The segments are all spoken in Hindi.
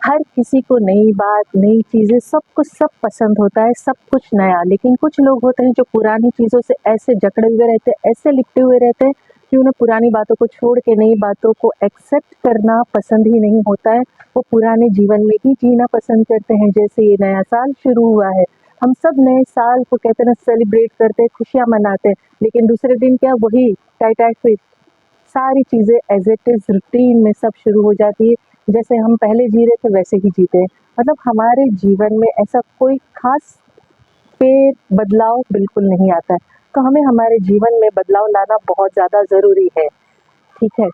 हर किसी को नई बात, नई चीज़ें सब पसंद होता है, सब कुछ नया। लेकिन कुछ लोग होते हैं जो पुरानी चीज़ों से ऐसे जकड़े हुए रहते हैं, ऐसे लिपटे हुए रहते हैं कि उन्हें पुरानी बातों को छोड़ के नई बातों को एक्सेप्ट करना पसंद ही नहीं होता है। वो पुराने जीवन में ही जीना पसंद करते हैं। जैसे ये नया साल शुरू हुआ है, हम सब नए साल को कहते हैं ना सेलिब्रेट करते हैं, खुशियाँ मनाते हैं, लेकिन दूसरे दिन क्या वही टाटा फिर सारी चीज़ें एज़ इट इज़ रूटीन में सब शुरू हो जाती है। जैसे हम पहले जी रहे थे वैसे ही जीते हैं। मतलब हमारे जीवन में ऐसा कोई ख़ास फेर बदलाव बिल्कुल नहीं आता है। तो हमें हमारे जीवन में बदलाव लाना बहुत ज़्यादा ज़रूरी है, ठीक है?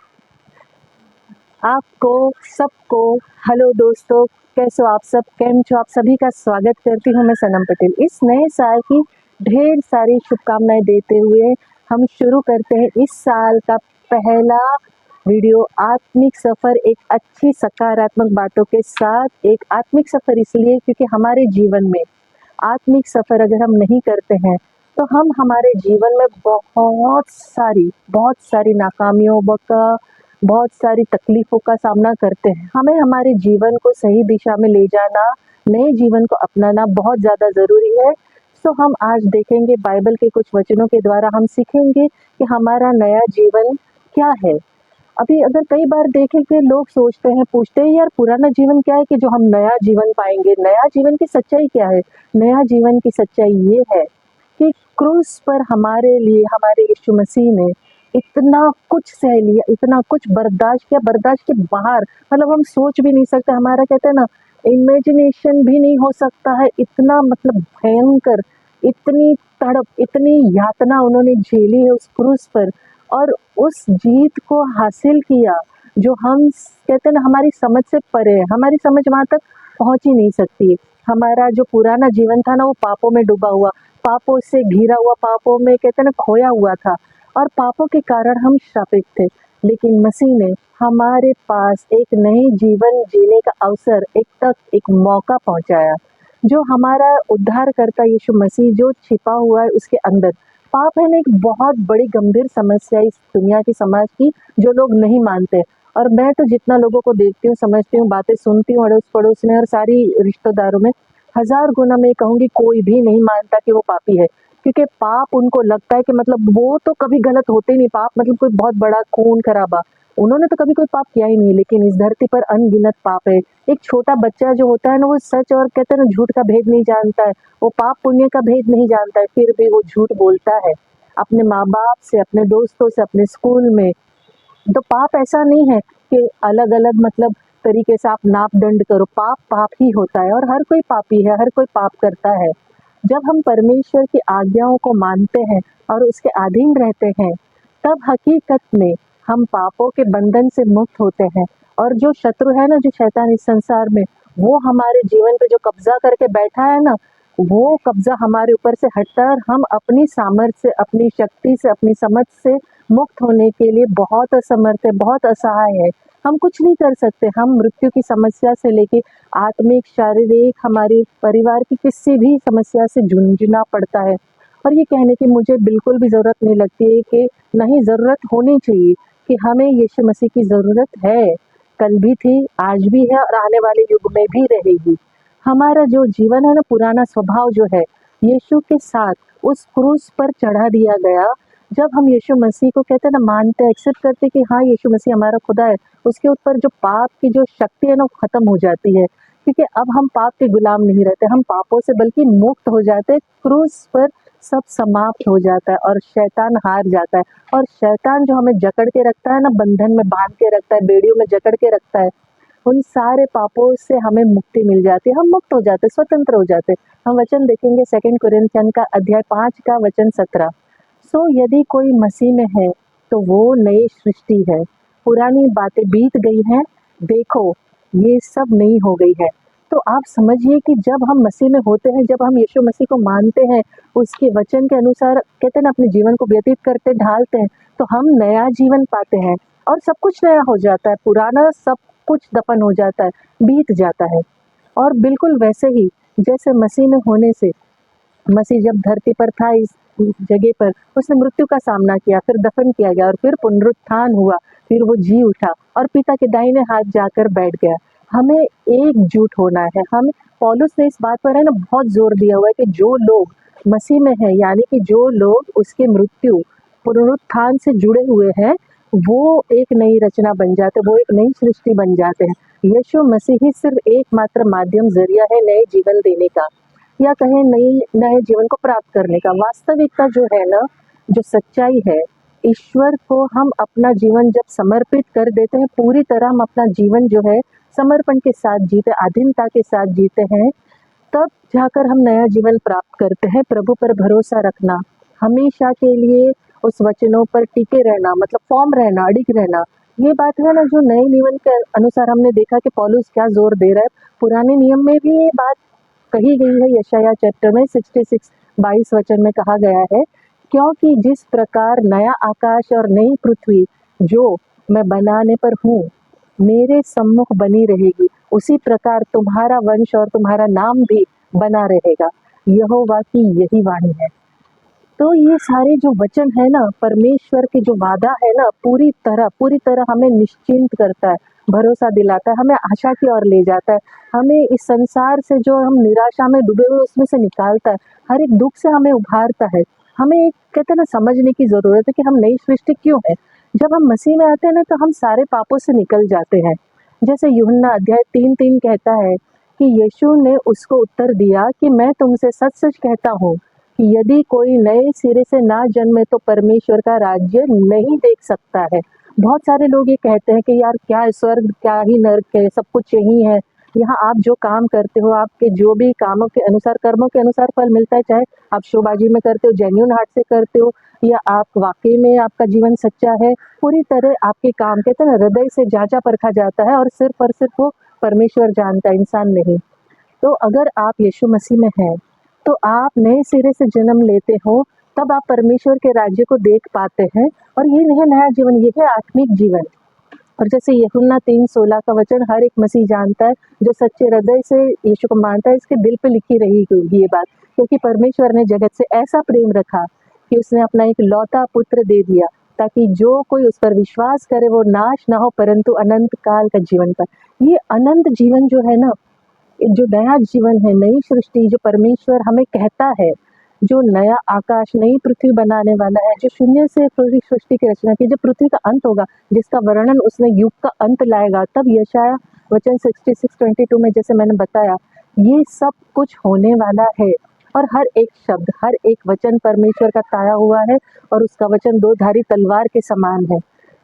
आपको सबको हेलो दोस्तों, कैसे हो आप सब? केम छो आप? सभी का स्वागत करती हूँ मैं सनम पटेल। इस नए साल की ढेर सारी शुभकामनाएँ देते हुए हम शुरू करते हैं इस साल का पहला वीडियो आत्मिक सफ़र एक अच्छी सकारात्मक बातों के साथ। एक आत्मिक सफ़र इसलिए क्योंकि हमारे जीवन में आत्मिक सफ़र अगर हम नहीं करते हैं तो हम हमारे जीवन में बहुत सारी नाकामियों का बहुत सारी तकलीफ़ों का सामना करते हैं। हमें हमारे जीवन को सही दिशा में ले जाना, नए जीवन को अपनाना बहुत ज़्यादा ज़रूरी है। तो हम आज देखेंगे बाइबल के कुछ वचनों के द्वारा हम सीखेंगे कि हमारा नया जीवन क्या है। अभी अगर कई बार देखें कि लोग सोचते हैं, पूछते हैं यार पुराना जीवन क्या है कि जो हम नया जीवन पाएँगे? नया जीवन की सच्चाई क्या है? नया जीवन की सच्चाई ये है कि क्रूस पर हमारे लिए हमारे यीशु मसीह ने इतना कुछ सह लिया, इतना कुछ बर्दाश्त किया, बर्दाश्त के बाहर मतलब हम सोच भी नहीं सकते। हमारा कहते हैं ना इमेजिनेशन भी नहीं हो सकता है, इतना मतलब भयंकर, इतनी तड़प, इतनी यातना उन्होंने झेली है उस क्रूस पर और उस जीत को हासिल किया जो हम कहते हैं ना हमारी समझ से परे है, हमारी समझ वहाँ तक पहुँच ही नहीं सकती। हमारा जो पुराना जीवन था ना वो पापों में डूबा हुआ, पापों से घिरा हुआ, पापों में कहते हैं ना खोया हुआ था और पापों के कारण हम श्रापित थे। लेकिन मसीह ने हमारे पास एक नए जीवन जीने का अवसर, एक मौका पहुंचाया। जो हमारा उद्धारकर्ता यीशु मसीह जो छिपा हुआ है उसके अंदर। पाप है ना एक बहुत बड़ी गंभीर समस्या इस दुनिया की, समाज की, जो लोग नहीं मानते। और मैं तो जितना लोगों को देखती हूँ, समझती हूँ, बातें सुनती हूँ अड़ोस पड़ोस में और सारी रिश्तेदारों में, हजार गुना मैं कहूँगी कोई भी नहीं मानता कि वो पापी है। क्योंकि पाप उनको लगता है कि मतलब वो तो कभी गलत होते ही नहीं, पाप मतलब कोई बहुत बड़ा खून खराबा, उन्होंने तो कभी कोई पाप किया ही नहीं। लेकिन इस धरती पर अनगिनत पाप है। एक छोटा बच्चा जो होता है ना वो सच और कहते हैं ना झूठ का भेद नहीं जानता है, वो पाप पुण्य का भेद नहीं जानता है, फिर भी वो झूठ बोलता है अपने माँ बाप से, अपने दोस्तों से, अपने स्कूल में। तो पाप ऐसा नहीं है कि अलग अलग मतलब तरीके से आप नाप दंड करो, पाप पाप ही होता है और हर कोई पापी है, हर कोई पाप करता है। जब हम परमेश्वर की आज्ञाओं को मानते हैं और उसके अधीन रहते हैं तब हकीकत में हम पापों के बंधन से मुक्त होते हैं। और जो शत्रु है ना, जो शैतान इस संसार में, वो हमारे जीवन पे जो कब्जा करके बैठा है ना, वो कब्जा हमारे ऊपर से हटता है और हम अपनी सामर्थ्य से, अपनी शक्ति से, अपनी समझ से मुक्त होने के लिए बहुत असमर्थ है, बहुत असहाय है। हम कुछ नहीं कर सकते। हम मृत्यु की समस्या से लेके आत्मिक, शारीरिक, हमारे परिवार की किसी भी समस्या से जूझना पड़ता है। और ये कहने की मुझे बिल्कुल भी ज़रूरत नहीं लगती है कि नहीं, ज़रूरत होनी चाहिए कि हमें यीशु मसीह की ज़रूरत है। कल भी थी, आज भी है और आने वाले युग में भी रहेगी। हमारा जो जीवन है ना, पुराना स्वभाव जो है, यीशु के साथ उस क्रूस पर चढ़ा दिया गया। जब हम यीशु मसीह को कहते हैं ना, मानते हैं, एक्सेप्ट करते हैं कि हाँ यीशु मसीह हमारा खुदा है, उसके ऊपर जो पाप की जो शक्ति है ना वो खत्म हो जाती है। क्योंकि अब हम पाप के गुलाम नहीं रहते, हम पापों से बल्कि मुक्त हो जाते हैं। क्रूस पर सब समाप्त हो जाता है और शैतान हार जाता है। और शैतान जो हमें जकड़ के रखता है ना, बंधन में बांध के रखता है, बेड़ियों में जकड़ के रखता है, उन सारे पापों से हमें मुक्ति मिल जाती है, हम मुक्त हो जाते, स्वतंत्र हो जाते। हम वचन देखेंगे 2 कुरिन्थियन का अध्याय 5 का वचन 17। सो यदि कोई मसीह में है तो वो नई सृष्टि है, पुरानी बातें बीत गई हैं, देखो ये सब नई हो गई है। तो आप समझिए कि जब हम मसीह में होते हैं, जब हम यीशु मसीह को मानते हैं, उसके वचन के अनुसार कहते हैं ना अपने जीवन को व्यतीत करते ढालते हैं, तो हम नया जीवन पाते हैं और सब कुछ नया हो जाता है, पुराना सब कुछ दफन हो जाता है, बीत जाता है। और बिल्कुल वैसे ही जैसे मसीह में होने से, मसीह जब धरती पर था इस जगह पर, उसने मृत्यु का सामना किया, फिर दफन किया गया और फिर पुनरुत्थान हुआ, फिर वो जी उठा और पिता के दाहिने हाथ जाकर बैठ गया। हमें एकजुट होना है। हम पौलुस ने इस बात पर है ना बहुत जोर दिया हुआ है कि जो लोग मसीह में हैं, यानी कि जो लोग उसके मृत्यु पुनरुत्थान से जुड़े हुए हैं, वो एक नई रचना बन जाते हैं, वो एक नई सृष्टि बन जाते हैं। यीशु मसीह ही सिर्फ एकमात्र माध्यम जरिया है नए जीवन देने का, या कहें नए जीवन को प्राप्त करने का। वास्तविकता जो है ना, जो सच्चाई है, ईश्वर को हम अपना जीवन जब समर्पित कर देते हैं, पूरी तरह हम अपना जीवन जो है समर्पण के साथ जीते, अधीनता के साथ जीते हैं, तब जाकर हम नया जीवन प्राप्त करते हैं। प्रभु पर भरोसा रखना, हमेशा के लिए उस वचनों पर टिके रहना, मतलब फॉर्म रहना, अडिग रहना, ये बात है ना जो नए नियम के अनुसार हमने देखा कि पौलुस क्या जोर दे रहा है। पुराने नियम में भी ये बात कही गई है। यशायाह चैप्टर में 66:22 वचन में कहा गया है, क्योंकि जिस प्रकार नया आकाश और नई पृथ्वी जो मैं बनाने पर हूँ मेरे सम्मुख बनी रहेगी, उसी प्रकार तुम्हारा वंश और तुम्हारा नाम भी बना रहेगा। यहोवा की यही वाणी है। तो ये सारे जो वचन है ना, परमेश्वर के जो वादा है ना, पूरी तरह हमें निश्चिंत करता है, भरोसा दिलाता है, हमें आशा की ओर ले जाता है, हमें इस संसार से जो हम निराशा में डूबे हुए उसमें से निकालता है, हर एक दुख से हमें उभारता है। हमें एक कहते हैं ना समझने की जरूरत है कि हम नई सृष्टि क्यों है। जब हम मसीह में आते हैं ना, तो हम सारे पापों से निकल जाते हैं। जैसे यूहन्ना अध्याय 3:3 कहता है कि यीशु ने उसको उत्तर दिया कि मैं तुमसे सच सच कहता हूँ कि यदि कोई नए सिरे से ना जन्मे तो परमेश्वर का राज्य नहीं देख सकता है। बहुत सारे लोग ये कहते हैं कि यार क्या स्वर्ग, क्या ही नर्क है, सब कुछ यही है, यहाँ आप जो काम करते हो, आपके जो भी कामों के अनुसार, कर्मों के अनुसार फल मिलता है, चाहे आप शोबाजी में करते हो, जेन्यून हार्ट से करते हो, या आप वाकई में आपका जीवन सच्चा है, पूरी तरह आपके काम कहते हैं ना हृदय से जांचा परखा जाता है, और सिर्फ वो परमेश्वर जानता है, इंसान नहीं। तो अगर आप यीशु मसीह में हैं, तो आप नए सिरे से जन्म लेते हो, तब आप परमेश्वर के राज्य को देख पाते हैं, और ये नहीं नया जीवन, ये है आत्मिक जीवन। और जैसे यूहन्ना 3:16 का वचन हर एक मसीह जानता है, जो सच्चे हृदय से यीशु को मानता है, इसके दिल पे लिखी रही होगी ये बात, क्योंकि परमेश्वर ने जगत से ऐसा प्रेम रखा कि उसने अपना एक लौता पुत्र दे दिया, ताकि जो कोई उस पर विश्वास करे वो नाश ना हो, परंतु अनंत काल का जीवन पाए। ये अनंत जीवन जो है ना, जो नया जीवन है, नई सृष्टि जो परमेश्वर हमें कहता है, जो नया आकाश, नई पृथ्वी बनाने वाला है, जो शून्य से पूरी सृष्टि की रचना की, जो पृथ्वी का अंत होगा, जिसका वर्णन उसने युग का अंत लाएगा, तब यशायाह वचन 66:22 में जैसे मैंने बताया, ये सब कुछ होने वाला है। और हर एक शब्द, हर एक वचन परमेश्वर का ताया हुआ है, और उसका वचन दो धारी तलवार के समान है।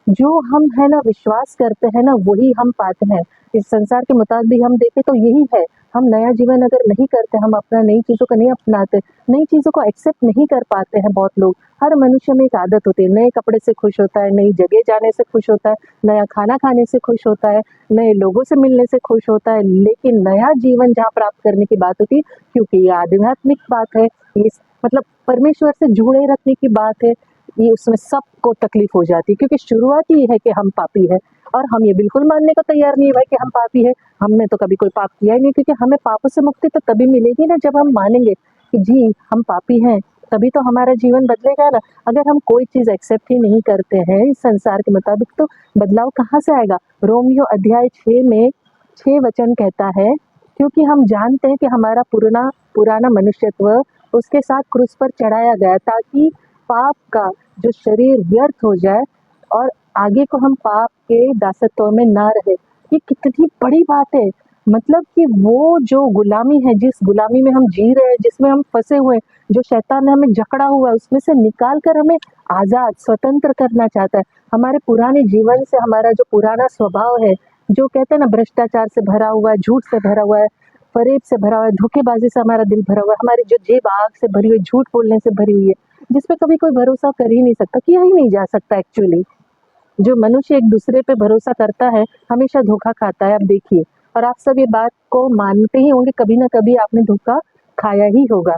जो हम है ना विश्वास करते हैं ना, वही हम पाते हैं। इस संसार के मुताबिक हम देखें तो यही है, हम नया जीवन अगर नहीं करते, हम अपना नई चीज़ों को नहीं अपनाते, नई चीज़ों को एक्सेप्ट नहीं कर पाते हैं। बहुत लोग, हर मनुष्य में एक आदत होती है, नए कपड़े से खुश होता है, नई जगह जाने से खुश होता है, नया खाना खाने से खुश होता है, नए लोगों से मिलने से खुश होता है, लेकिन नया जीवन जहाँ प्राप्त करने की बात होती है, क्योंकि ये आध्यात्मिक बात है, ये मतलब परमेश्वर से जुड़े रखने की बात है, ये उसमें सबको तकलीफ हो जाती है, क्योंकि शुरुआत ही है कि हम पापी है, और हम ये बिल्कुल मानने को तैयार नहीं है भाई कि हम पापी है। हमने तो कभी कोई पाप किया ही नहीं, क्योंकि हमें पापों से मुक्ति तो तभी मिलेगी ना जब हम मानेंगे कि जी हम पापी हैं, तभी तो हमारा जीवन बदलेगा ना। अगर हम कोई चीज़ एक्सेप्ट ही नहीं करते हैं इस संसार के मुताबिक, तो बदलाव कहाँ से आएगा। रोमियो अध्याय 6 में 6 वचन कहता है, क्योंकि हम जानते हैं कि हमारा पुराना मनुष्यत्व उसके साथ क्रूस पर चढ़ाया गया, ताकि पाप का जो शरीर व्यर्थ हो जाए, और आगे को हम पाप के दासत्व में ना रहे। ये कितनी बड़ी बात है। मतलब कि वो जो गुलामी है, जिस गुलामी में हम जी रहे हैं, जिसमें हम फंसे हुए हैं, जो शैतान ने हमें जकड़ा हुआ है, उसमें से निकाल कर हमें आज़ाद, स्वतंत्र करना चाहता है। हमारे पुराने जीवन से, हमारा जो पुराना स्वभाव है, जो कहते हैं ना भ्रष्टाचार से भरा हुआ है, झूठ से भरा हुआ है, फरेब से भरा हुआ है, धोखेबाजी से हमारा दिल भरा हुआ है, हमारी जो जेब आग से भरी हुई, झूठ बोलने से भरी हुई है, जिसपे कभी कोई भरोसा कर ही नहीं सकता, किया ही नहीं जा सकता एक्चुअली। जो मनुष्य एक दूसरे पे भरोसा करता है, हमेशा धोखा खाता है। आप देखिए, और आप सब ये बात को मानते ही होंगे, कभी ना कभी आपने धोखा खाया ही होगा।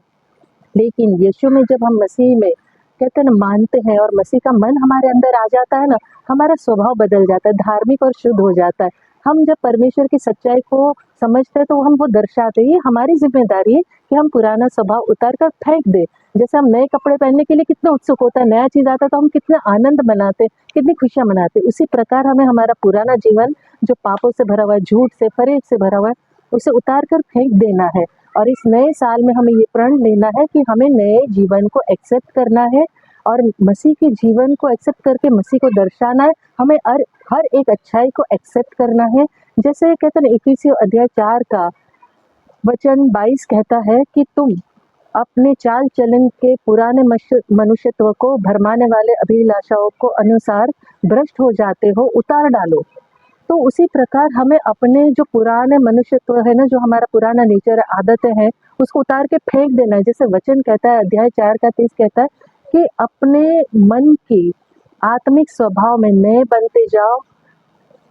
लेकिन यीशु में जब हम मसीह में कहते हैं ना मानते हैं, और मसीह का मन हमारे अंदर आ जाता है ना, हमारा स्वभाव बदल जाता है, धार्मिक और शुद्ध हो जाता है। हम जब परमेश्वर की सच्चाई को समझते हैं तो हम वो दर्शाते हैं। ये हमारी ज़िम्मेदारी है कि हम पुराना स्वभाव उतार कर फेंक दें। जैसे हम नए कपड़े पहनने के लिए कितना उत्सुक होता है, नया चीज़ आता है तो हम कितना आनंद मनाते, कितनी खुशियाँ मनाते। उसी प्रकार हमें हमारा पुराना जीवन जो पापों से भरा हुआ है, झूठ से, फरेब से भरा हुआ है, उसे उतार कर फेंक देना है। और इस नए साल में हमें ये प्रण लेना है कि हमें नए जीवन को एक्सेप्ट करना है और मसीह के जीवन को एक्सेप्ट करके मसीह को दर्शाना है। हमें हर एक अच्छाई को एक्सेप्ट करना है। जैसे कहते हैं ना, इफिसियों अध्याय 4 का वचन 22 कहता है कि तुम अपने चाल चलन के पुराने मनुष्यत्व को भरमाने वाले अभिलाषाओं को अनुसार भ्रष्ट हो जाते हो, उतार डालो। तो उसी प्रकार हमें अपने जो पुराने मनुष्यत्व है ना, जो हमारा पुराना नेचर है, आदतें हैं, उसको उतार के फेंक देना है। जैसे वचन कहता है, अध्याय 4 का 30 कहता है कि अपने मन के आत्मिक स्वभाव में नए बनते जाओ।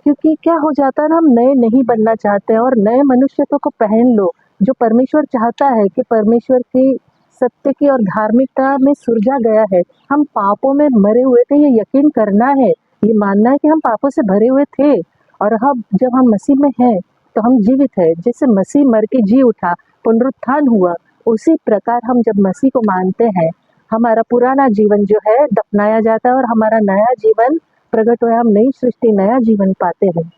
क्योंकि क्या हो जाता है ना, हम नए नहीं बनना चाहते हैं और नए मनुष्यत्व को पहन लो। जो परमेश्वर चाहता है कि परमेश्वर की सत्य की और धार्मिकता में सुलझा गया है। हम पापों में मरे हुए थे, ये यकीन करना है, ये मानना है कि हम पापों से भरे हुए थे और अब जब हम मसीह में हैं तो हम जीवित है। जैसे मसीह मर के जी उठा, पुनरुत्थान हुआ, उसी प्रकार हम जब मसीह को मानते हैं, हमारा पुराना जीवन जो है दफनाया जाता है और हमारा नया जीवन प्रकट हुआ। हम नई सृष्टि, नया जीवन पाते हैं।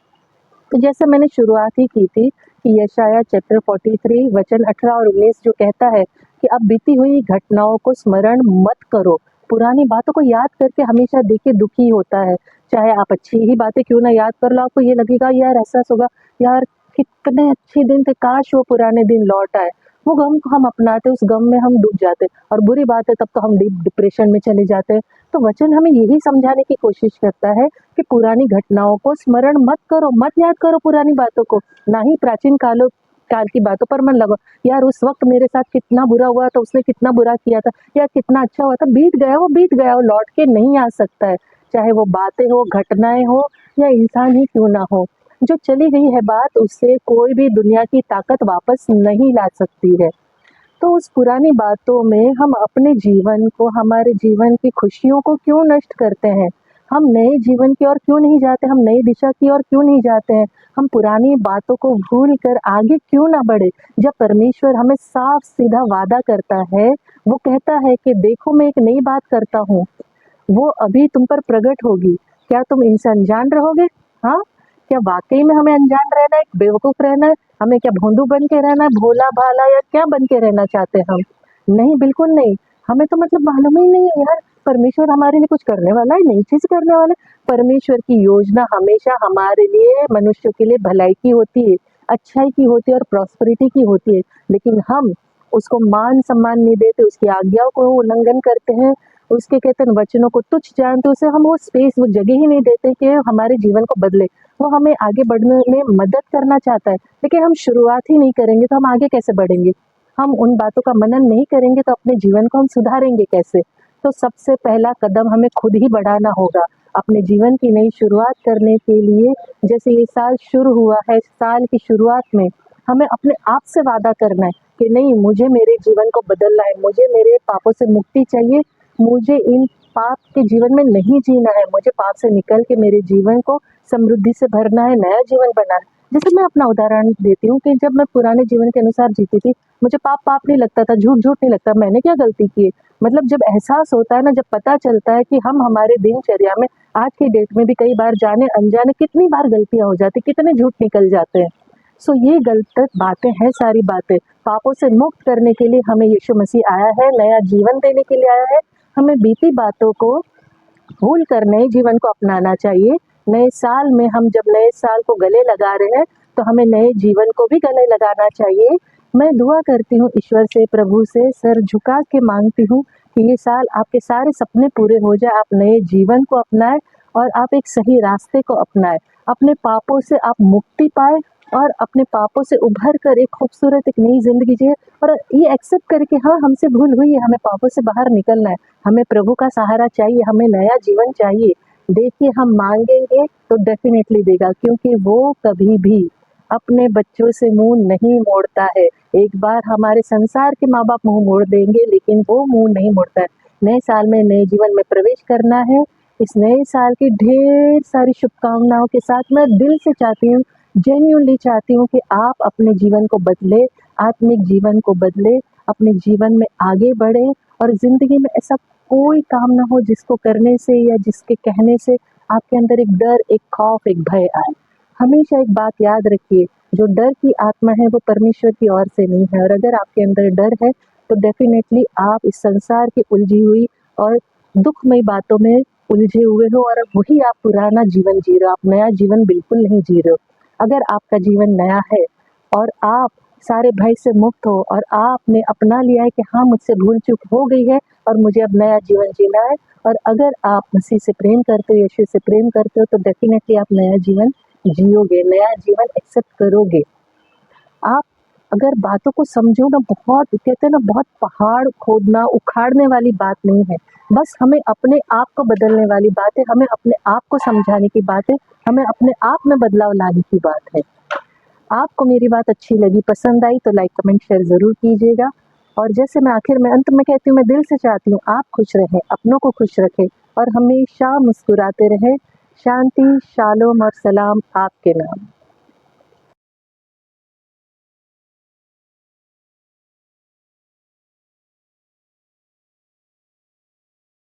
तो जैसे मैंने शुरुआत ही की थी कि यशाया चैप्टर 43 वचन 18 और 19 जो कहता है कि अब बीती हुई घटनाओं को स्मरण मत करो। पुरानी बातों को याद करके हमेशा देखिए दुखी होता है। चाहे आप अच्छी ही बातें क्यों ना याद कर लो, आपको ये लगेगा यार, एहसास होगा यार कितने अच्छे दिन थे, काश वो पुराने दिन लौट आए। वो गम को हम अपनाते, उस गम में हम डूब जाते और बुरी बात है तब तो हम डीप डिप्रेशन में चले जाते हैं। तो वचन हमें यही समझाने की कोशिश करता है कि पुरानी घटनाओं को स्मरण मत करो, मत याद करो पुरानी बातों को, ना ही प्राचीन काल की बातों पर मन लगाओ। यार उस वक्त मेरे साथ कितना बुरा हुआ था, उसने कितना बुरा किया था, यार कितना अच्छा हुआ था, बीत गया, वो बीत गया, वो लौट के नहीं आ सकता है। चाहे वो बातें हो, घटनाएं हो या इंसान ही क्यों ना हो, जो चली गई है बात, उससे कोई भी दुनिया की ताकत वापस नहीं ला सकती है। तो उस पुरानी बातों में हम अपने जीवन को, हमारे जीवन की खुशियों को क्यों नष्ट करते हैं? हम नए जीवन की ओर क्यों नहीं जाते? हम नई दिशा की ओर क्यों नहीं जाते हैं? हम पुरानी बातों को भूल कर आगे क्यों ना बढ़े? जब परमेश्वर हमें साफ सीधा वादा करता है, वो कहता है कि देखो मैं एक नई बात करता हूँ, वो अभी तुम पर प्रकट होगी। क्या तुम इनसे अनजान रहोगे? हाँ, क्या वाकई में हमें अनजान रहना है, बेवकूफ रहना है? हमें क्या भोंदू बन के रहना है, भोला भाला, या क्या बन के रहना चाहते हैं हम? नहीं, बिल्कुल नहीं। हमें तो मतलब मालूम ही नहीं है यार, परमेश्वर हमारे लिए कुछ करने वाला है, नई चीज करने वाला है। परमेश्वर की योजना हमेशा हमारे लिए, मनुष्य के लिए भलाई की होती है, अच्छाई की होती है और प्रॉस्पेरिटी की होती है। लेकिन हम उसको मान सम्मान नहीं देते, उसकी आज्ञाओं को उल्लंघन करते हैं, उसके कहते हैं वचनों को तुच्छ जानते, उसे हम वो स्पेस, वो जगह ही नहीं देते कि हमारे जीवन को बदले। वो हमें आगे बढ़ने में मदद करना चाहता है, लेकिन हम शुरुआत ही नहीं करेंगे तो हम आगे कैसे बढ़ेंगे? हम उन बातों का मनन नहीं करेंगे तो अपने जीवन को हम सुधारेंगे कैसे? तो सबसे पहला कदम हमें खुद ही बढ़ाना होगा अपने जीवन की नई शुरुआत करने के लिए। जैसे ये साल शुरू हुआ है, साल की शुरुआत में हमें अपने आप से वादा करना है कि नहीं, मुझे मेरे जीवन को बदलना है, मुझे मेरे पापों से मुक्ति चाहिए, मुझे इन पाप के जीवन में नहीं जीना है, मुझे पाप से निकल के मेरे जीवन को समृद्धि से भरना है, नया जीवन बनाना है। जैसे मैं अपना उदाहरण देती हूँ कि जब मैं पुराने जीवन के अनुसार जीती थी, मुझे पाप नहीं लगता था, झूठ नहीं लगता, मैंने क्या गलती की है? मतलब जब एहसास होता है ना, जब पता चलता है कि हम हमारे दिनचर्या में आज की डेट में भी कई बार जाने अनजाने कितनी बार गलतियां हो जाती, कितने झूठ निकल जाते हैं। सो ये गलत बातें हैं, सारी बातें पापों से मुक्त करने के लिए हमें यीशु मसीह आया है, नया जीवन देने के लिए आया है। हमें बीती बातों को भूल कर नए जीवन को अपनाना चाहिए। नए साल में हम जब नए साल को गले लगा रहे हैं तो हमें नए जीवन को भी गले लगाना चाहिए। मैं दुआ करती हूँ ईश्वर से, प्रभु से सर झुका के मांगती हूँ कि ये साल आपके सारे सपने पूरे हो जाए, आप नए जीवन को अपनाएं और आप एक सही रास्ते को अपनाएं, अपने पापों से आप मुक्ति पाए और अपने पापों से उभर कर एक खूबसूरत एक नई जिंदगी जिए और ये एक्सेप्ट करके हाँ, हमसे भूल हुई है, हमें पापों से बाहर निकलना है, हमें प्रभु का सहारा चाहिए, हमें नया जीवन चाहिए। देखिए, हम मांगेंगे तो डेफिनेटली देगा, क्योंकि वो कभी भी अपने बच्चों से मुंह नहीं मोड़ता है। एक बार हमारे संसार के माँ बाप मुंह मोड़ देंगे, लेकिन वो मुंह नहीं मोड़ता है। नए साल में नए जीवन में प्रवेश करना है। इस नए साल की ढेर सारी शुभकामनाओं के साथ मैं दिल से चाहती हूँ जेन्युइनली चाहती हूँ कि आप अपने जीवन को बदले, आत्मिक जीवन को बदले, अपने जीवन में आगे बढ़े और ज़िंदगी में ऐसा कोई काम ना हो जिसको करने से या जिसके कहने से आपके अंदर एक डर, एक खौफ, एक भय आए। हमेशा एक बात याद रखिए, जो डर की आत्मा है वो परमेश्वर की ओर से नहीं है, और अगर आपके अंदर डर है तो डेफ़िनेटली आप इस संसार की उलझी हुई और दुखमयी बातों में उलझे हुए हो, और अब वही आप पुराना जीवन जी रहे हो, आप नया जीवन बिल्कुल नहीं जी रहे हो। अगर आपका जीवन नया है और आप सारे भय से मुक्त हो और आपने अपना लिया है कि हाँ, मुझसे भूल चूक हो गई है और मुझे अब नया जीवन जीना है, और अगर आप मसीह से प्रेम करते हो, यीशु से प्रेम करते हो, तो डेफ़िनेटली आप नया जीवन जियोगे, नया जीवन एक्सेप्ट करोगे। आप अगर बातों को समझो ना, बहुत कहते हैं ना, बहुत पहाड़ खोदना, उखाड़ने वाली बात नहीं है। बस हमें अपने आप को बदलने वाली बात है, हमें अपने आप को समझाने की बात है, हमें अपने आप में बदलाव लाने की बात है। आपको मेरी बात अच्छी लगी, पसंद आई तो लाइक, कमेंट, शेयर ज़रूर कीजिएगा। और जैसे मैं आखिर में अंत में कहती हूँ, मैं दिल से चाहती हूँ आप खुश रहें, अपनों को खुश रखें और हमेशा मुस्कुराते रहें। शांति, शालोम और सलाम आपके नाम।